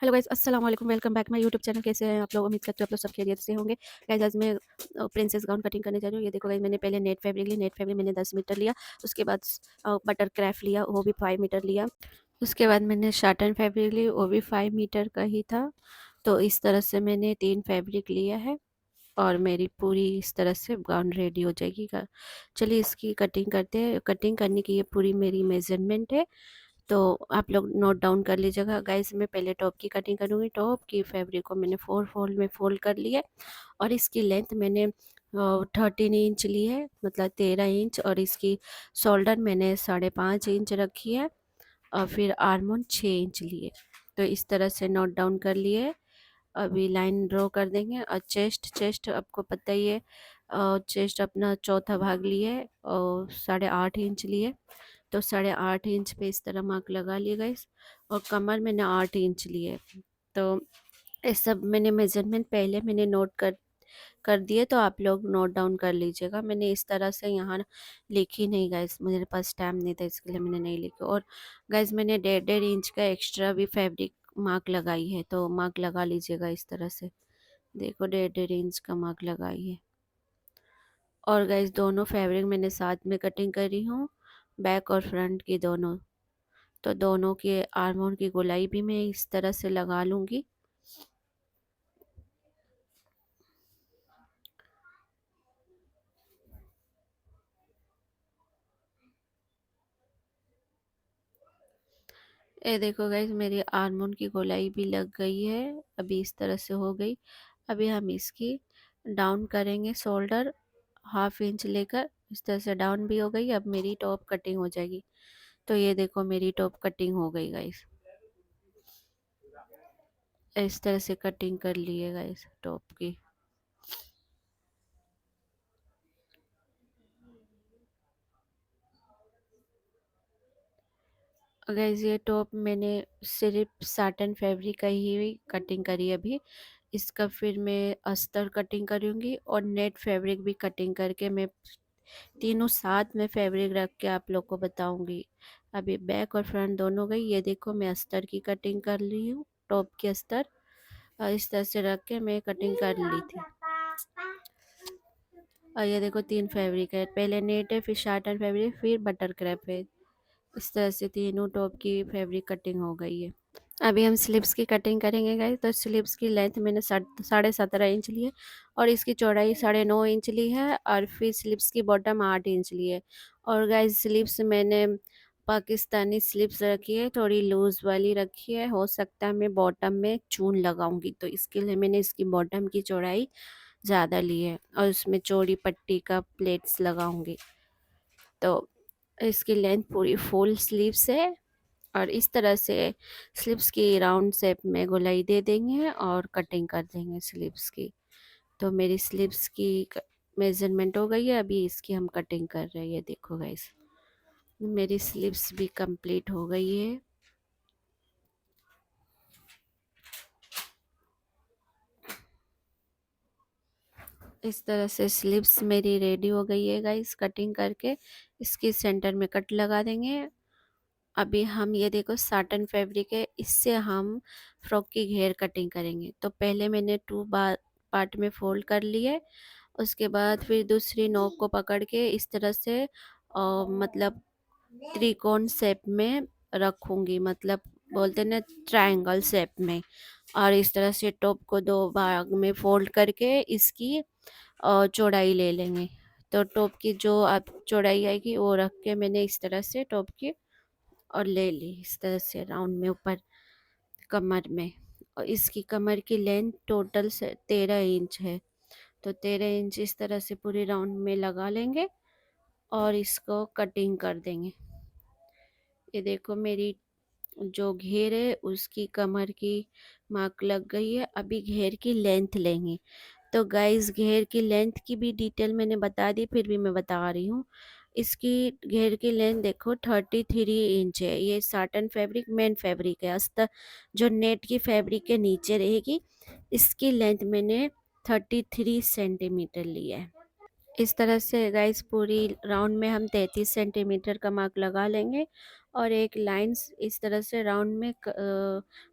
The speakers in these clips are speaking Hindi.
हेलो गाइस, अस्सलाम वालेकुम। Welcome back my YouTube channel. कैसे हैं आप लोग? उम्मीद करते हो आप लोग सब खैरियत से होंगे। गाइस आज मैं प्रिंसेस गाउन कटिंग करने जा रही हूँ। ये देखो गाइस, मैंने पहले नेट फैब्रिक ली। नेट फैब्रिक मैंने 10 मीटर लिया। उसके बाद बटर क्राफ्ट लिया, वो भी 5 मीटर लिया। उसके बाद मैंने शार्टन फैब्रिक ली, वो भी 5 मीटर का ही था। तो इस तरह से मैंने 3 फैब्रिक लिया है और मेरी पूरी इस तरह से गाउन रेडी हो जाएगी। चलिए इसकी कटिंग करते हैं। कटिंग करने की ये पूरी मेरी मेजरमेंट है, तो आप लोग नोट डाउन कर लीजिएगा। गाइस मैं पहले टॉप की कटिंग करूँगी। टॉप की फैब्रिक को मैंने 4 फोल्ड में फोल्ड कर लिया और इसकी लेंथ मैंने 13 इंच ली है, मतलब 13 इंच। और इसकी शोल्डर मैंने 5.5 इंच रखी है और फिर आर्मोन 6 इंच लिए। तो इस तरह से नोट डाउन कर लिए। अभी लाइन ड्रॉ कर देंगे। और चेस्ट चेस्ट आपको पता ही है, चेस्ट अपना चौथा भाग लिए और 8.5 इंच लिए। तो 8.5 इंच पे इस तरह मार्क लगा लिए गाइस। और कमर मैंने 8 इंच लिए। तो ये सब मैंने मेजरमेंट पहले मैंने नोट कर कर दिए, तो आप लोग नोट डाउन कर लीजिएगा। मैंने इस तरह से यहाँ लिखी नहीं गाइस, मेरे पास टाइम नहीं था इसके लिए मैंने नहीं लिखी। और गाइस मैंने 1.5 इंच का एक्स्ट्रा भी फैब्रिक मार्क लगाई है, तो मार्क लगा लीजिएगा इस तरह से। देखो 1.5 इंच का मार्क लगाई है। और गाइस दोनों फैब्रिक मैंने साथ में कटिंग करी हूँ, बैक और फ्रंट की दोनों। तो दोनों के आर्मोन की गोलाई भी मैं इस तरह से लगा लूँगी। ये देखो गाइज, मेरी आर्मोन की गोलाई भी लग गई है। अभी इस तरह से हो गई। अभी हम इसकी डाउन करेंगे, शोल्डर 1/2 इंच लेकर इस तरह से डाउन भी हो गई। अब मेरी टॉप कटिंग हो जाएगी। तो ये देखो मेरी टॉप कटिंग हो गई गाइज। इस तरह से कटिंग कर लिए गाइज टॉप की। गाइज ये टॉप मैंने सिर्फ साटन फैब्रिक का ही कटिंग करी अभी। इसका फिर मैं अस्तर कटिंग करूँगी और नेट फैब्रिक भी कटिंग करके मैं तीनों साथ में फैब्रिक रख के आप लोग को बताऊंगी। अभी बैक और फ्रंट दोनों गई। ये देखो मैं अस्तर की कटिंग कर ली हूँ, टॉप की अस्तर। और इस तरह से रख के मैं कटिंग कर ली थी। और ये देखो 3 फैब्रिक है, पहले नेट है, फिर शार्टन फैब्रिक, फिर बटर क्रैप है। इस तरह से तीनों टॉप की फैब्रिक कटिंग हो गई है। अभी हम स्लीव्स की कटिंग करेंगे गाइस। तो स्लीव्स की लेंथ मैंने 17.5 इंच ली है और इसकी चौड़ाई 9.5 इंच ली है। और फिर स्लीव्स की बॉटम 8 इंच ली है। और गाइस स्लीव्स मैंने पाकिस्तानी स्लीव्स रखी है, थोड़ी लूज वाली रखी है। हो सकता है मैं बॉटम में चून लगाऊंगी, तो इसके लिए मैंने इसकी बॉटम की चौड़ाई ज़्यादा ली है और उसमें चौड़ी पट्टी का प्लेट्स लगाऊंगी। तो इसकी लेंथ पूरी फुल स्लीव्स है। और इस तरह से स्लीव्स की राउंड शेप में गोलाई दे देंगे और कटिंग कर देंगे स्लीव्स की। तो मेरी स्लीव्स की मेजरमेंट हो गई है। अभी इसकी हम कटिंग कर रहे हैं। ये देखो गाइस, मेरी स्लीव्स भी कंप्लीट हो गई है। इस तरह से स्लीव्स मेरी रेडी हो गई है गाइस, कटिंग करके इसके सेंटर में कट लगा देंगे। अभी हम ये देखो साटन फैब्रिक है, इससे हम फ्रॉक की घेर कटिंग करेंगे। तो पहले मैंने 2 बार पार्ट में फोल्ड कर लिए। उसके बाद फिर दूसरी नोक को पकड़ के इस तरह से मतलब त्रिकोण शेप में रखूंगी, मतलब बोलते हैं ना ट्रायंगल शेप में। और इस तरह से टॉप को 2 भाग में फोल्ड करके इसकी चौड़ाई ले लेंगे। तो टॉप की जो आप चौड़ाई आएगी वो रख के मैंने इस तरह से टॉप की और ले ली इस तरह से राउंड में ऊपर कमर में। और इसकी कमर की लेंथ टोटल से 13 इंच है। तो 13 इंच इस तरह से पूरे राउंड में लगा लेंगे और इसको कटिंग कर देंगे। ये देखो मेरी जो घेर है उसकी कमर की मार्क लग गई है। अभी घेर की लेंथ लेंगे। तो गाइस घेर की लेंथ की भी डिटेल मैंने बता दी, फिर भी मैं बता रही हूँ। इसकी घेर की लेंथ देखो 33 इंच है। ये साटन फैब्रिक मेन फैब्रिक है, अस्तर जो नेट की फैब्रिक के नीचे रहेगी। इसकी लेंथ मैंने 33 सेंटीमीटर ली है। इस तरह से गाइस पूरी राउंड में हम 33 सेंटीमीटर का मार्क लगा लेंगे और एक लाइंस इस तरह से राउंड में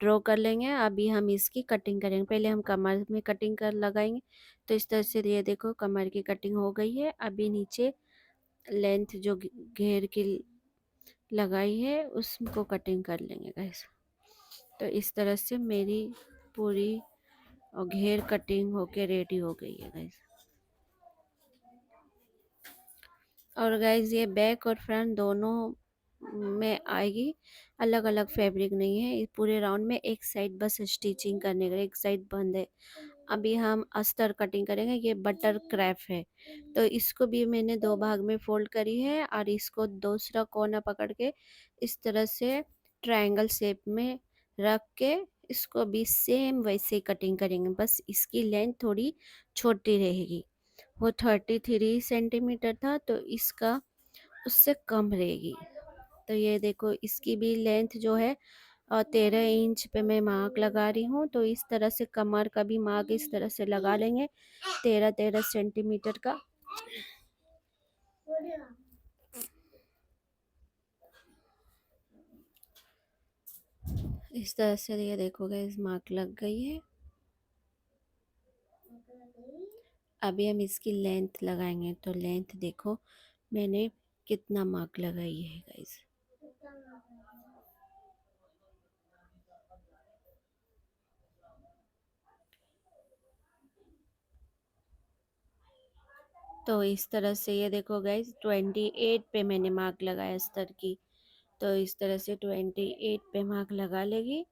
ड्रॉ कर लेंगे। अभी हम इसकी कटिंग करेंगे। पहले हम कमर में कटिंग कर लगाएंगे। तो इस तरह से ये देखो कमर की कटिंग हो गई है। अभी नीचे लेंथ जो घेर की लगाई है उसको कटिंग कर लेंगे गाइस। तो इस तरह से मेरी पूरी घेर कटिंग होके रेडी हो गई है गाइस। और गाइज ये बैक और फ्रंट दोनों में आएगी, अलग अलग फैब्रिक नहीं है। इस पूरे राउंड में एक साइड बस स्टिचिंग करने का, एक साइड बंद है। अभी हम अस्तर कटिंग करेंगे। ये बटर क्रैप है, तो इसको भी मैंने दो भाग में फोल्ड करी है और इसको दूसरा कोना पकड़ के इस तरह से ट्रायंगल शेप में रख के इसको भी सेम वैसे ही कटिंग करेंगे, बस इसकी लेंथ थोड़ी छोटी रहेगी। वो 33 सेंटीमीटर था, तो इसका उससे कम रहेगी। तो ये देखो इसकी भी लेंथ जो है 13 इंच पे मैं मार्क लगा रही हूँ। तो इस तरह से कमर का भी मार्क इस तरह से लगा लेंगे 13 13 सेंटीमीटर का। इस तरह से ये देखोगे इस मार्क लग गई है। अभी हम इसकी लेंथ लगाएंगे। तो लेंथ देखो मैंने कितना मार्क लगाई है गाइस। तो इस तरह से ये देखो गाइस 28 पे मैंने मार्क लगाया अस्तर की। तो इस तरह से 28 पे मार्क लगा लेगी।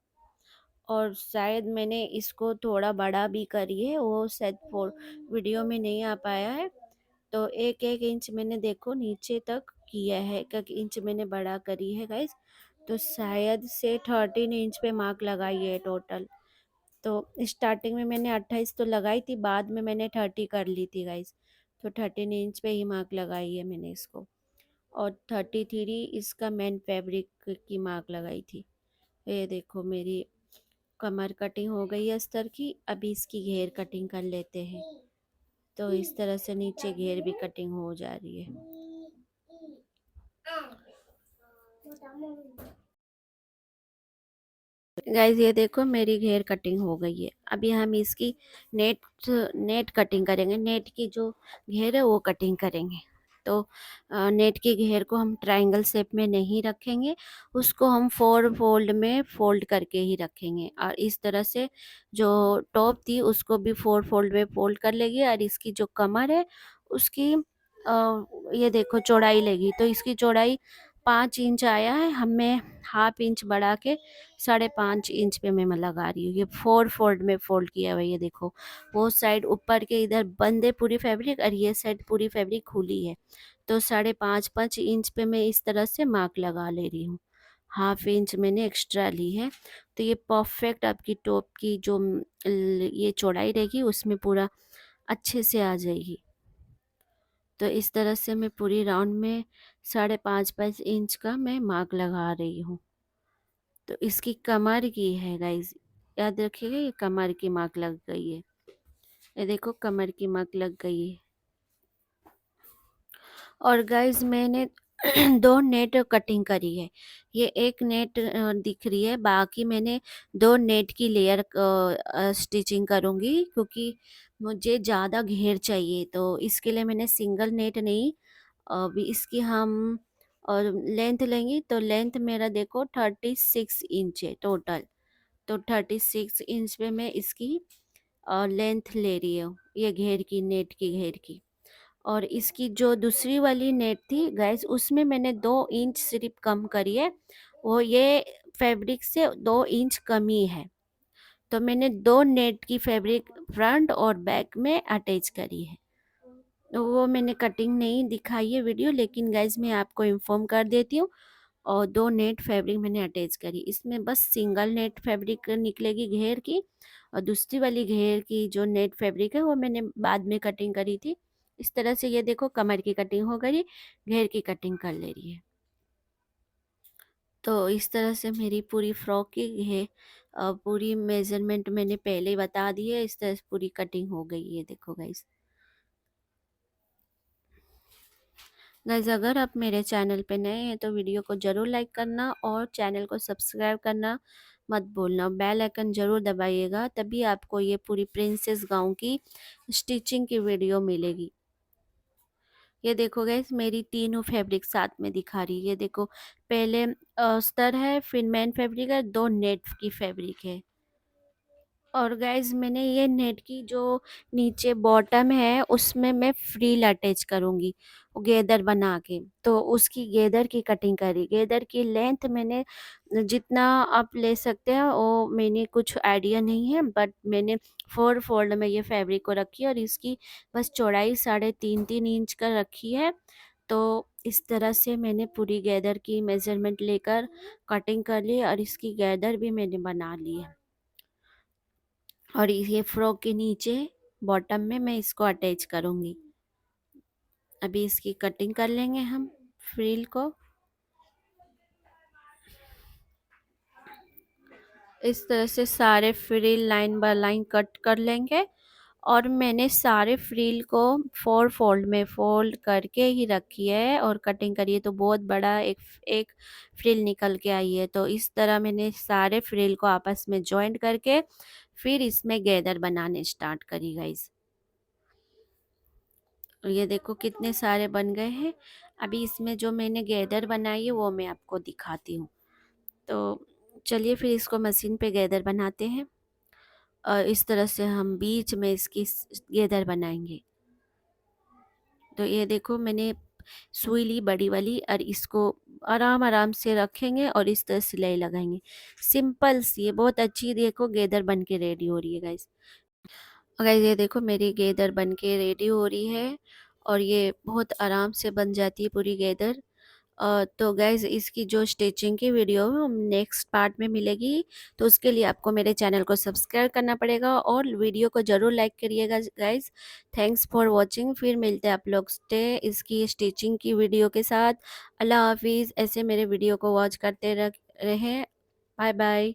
और शायद मैंने इसको थोड़ा बड़ा भी करी है, वो शायद फोर वीडियो में नहीं आ पाया है। तो एक एक इंच मैंने देखो नीचे तक किया है, एक एक इंच मैंने बड़ा करी है गाइस। तो शायद से 13 इंच पे मार्क लगाई है टोटल। तो स्टार्टिंग में मैंने 28 तो लगाई थी, बाद में मैंने 30 कर ली थी गाइस। तो 13 इंच पे ही मार्क लगाई है मैंने इसको। और 33 इसका मेन फैब्रिक की मार्क लगाई थी। ये देखो मेरी कमर कटिंग हो गई है अस्तर की। अभी इसकी घेर कटिंग कर लेते हैं। तो इस तरह से नीचे घेर भी कटिंग हो जा रही है। गाइज ये देखो मेरी घेर कटिंग हो गई है। अभी हम इसकी नेट नेट कटिंग करेंगे। नेट की जो घेर है वो कटिंग करेंगे। तो नेट की घेर को हम ट्रायंगल शेप में नहीं रखेंगे, उसको हम फोर फोल्ड में फोल्ड करके ही रखेंगे। और इस तरह से जो टॉप थी उसको भी फोर फोल्ड में फोल्ड कर लेगी। और इसकी जो कमर है उसकी ये देखो चौड़ाई लगी। तो इसकी चौड़ाई 5 इंच आया है, हमें हाफ इंच बढ़ा के 5.5 इंच पे मैं लगा रही हूँ। ये फोर फोल्ड में फोल्ड किया हुआ है। ये देखो वो साइड ऊपर के इधर बंद है पूरी फैब्रिक, और ये साइड पूरी फैब्रिक खुली है। तो 5.5 5 इंच पे मैं इस तरह से मार्क लगा ले रही हूँ। हाफ इंच मैंने एक्स्ट्रा ली है। तो ये परफेक्ट आपकी टॉप की जो ये चौड़ाई रहेगी उसमें पूरा अच्छे से आ जाएगी। तो इस तरह से मैं पूरी राउंड में 5.5 5 इंच का मैं मार्क लगा रही हूँ। तो इसकी कमर की है गाइज, याद रखिएगा ये कमर की मार्क लग गई है। ये देखो कमर की मार्क लग गई है। और गाइज मैंने दो नेट कटिंग करी है। ये एक नेट दिख रही है, बाकी मैंने दो नेट की लेयर स्टिचिंग करूँगी, क्योंकि मुझे ज़्यादा घेर चाहिए। तो इसके लिए मैंने सिंगल नेट नहीं, अभी इसकी हम और लेंथ लेंगी। तो लेंथ मेरा देखो 36 इंच है टोटल। तो 36 इंच पे मैं इसकी लेंथ ले रही हूँ, ये घेर की नेट की घेर की। और इसकी जो दूसरी वाली नेट थी गैस उसमें मैंने 2 इंच सिर्फ कम करी है। वो ये फैब्रिक से 2 इंच कमी है। तो मैंने दो नेट की फैब्रिक फ्रंट और बैक में अटैच करी है। तो वो मैंने कटिंग नहीं दिखाई है वीडियो, लेकिन गाइज मैं आपको इन्फॉर्म कर देती हूँ। और दो नेट फैब्रिक मैंने अटैच करी, इसमें बस सिंगल नेट फैब्रिक निकलेगी घेर की। और दूसरी वाली घेर की जो नेट फैब्रिक है वो मैंने बाद में कटिंग करी थी। इस तरह से ये देखो कमर की कटिंग हो गई, घेर की कटिंग कर ले रही है। तो इस तरह से मेरी पूरी फ्रॉक की है पूरी मेजरमेंट मैंने पहले ही बता दी है। इस तरह से पूरी कटिंग हो गई है, देखो गाइस। गाइस अगर आप मेरे चैनल पे नए हैं तो वीडियो को ज़रूर लाइक करना और चैनल को सब्सक्राइब करना मत भूलना। बेल आइकन ज़रूर दबाइएगा, तभी आपको ये पूरी प्रिंसेस गाउन की स्टिचिंग की वीडियो मिलेगी। ये देखो गाइस मेरी तीनों फैब्रिक साथ में दिखा रही है। ये देखो, पहले अस्तर है, फिर मैन फैब्रिक है, दो नेट की फैब्रिक है। और गाइज मैंने ये नेट की जो नीचे बॉटम है उसमें मैं फ्रील अटैच करूँगी गेदर बना के। तो उसकी गेदर की कटिंग करी, गेदर की लेंथ मैंने जितना आप ले सकते हैं वो मैंने कुछ आइडिया नहीं है, बट मैंने 4 फोल्ड में ये फैब्रिक को रखी है और इसकी बस चौड़ाई 3.5-3 इंच का रखी है। तो इस तरह से मैंने पूरी गेदर की मेज़रमेंट लेकर कटिंग कर ली और इसकी गेदर भी मैंने बना ली है। और ये फ्रॉक के नीचे बॉटम में मैं इसको अटैच करूँगी। अभी इसकी कटिंग कर लेंगे हम फ्रिल को। इस तरह से सारे frill line by line cut कर लेंगे। और मैंने सारे फ्रिल को 4 फोल्ड में फोल्ड करके ही रखी है और कटिंग करी है, तो बहुत बड़ा एक एक फ्रिल निकल के आई है। तो इस तरह मैंने सारे फ्रिल को आपस में जॉइंट करके फिर इसमें गैदर बनाने स्टार्ट करी गाइस। और ये देखो कितने सारे बन गए हैं। अभी इसमें जो मैंने गैदर बनाई है वो मैं आपको दिखाती हूँ। तो चलिए फिर इसको मशीन पे गैदर बनाते हैं और इस तरह से हम बीच में इसकी गैदर बनाएंगे। तो ये देखो मैंने सुई ली बड़ी वाली और इसको आराम आराम से रखेंगे और इस तरह सिलाई लगाएंगे। सिंपल सी है, बहुत अच्छी देखो गैदर बन के रेडी हो रही है गाइस। गाइस ये देखो मेरी गैदर बन के रेडी हो रही है और ये बहुत आराम से बन जाती है पूरी गैदर। तो गाइज़ इसकी जो स्टिचिंग की वीडियो है वो नेक्स्ट पार्ट में मिलेगी। तो उसके लिए आपको मेरे चैनल को सब्सक्राइब करना पड़ेगा और वीडियो को ज़रूर लाइक करिएगा गाइज़। Thanks for watching. फिर मिलते हैं आप लोग से इसकी स्टिचिंग की वीडियो के साथ। अल्लाह हाफिज़। ऐसे मेरे वीडियो को वॉच करते रहें। Bye bye.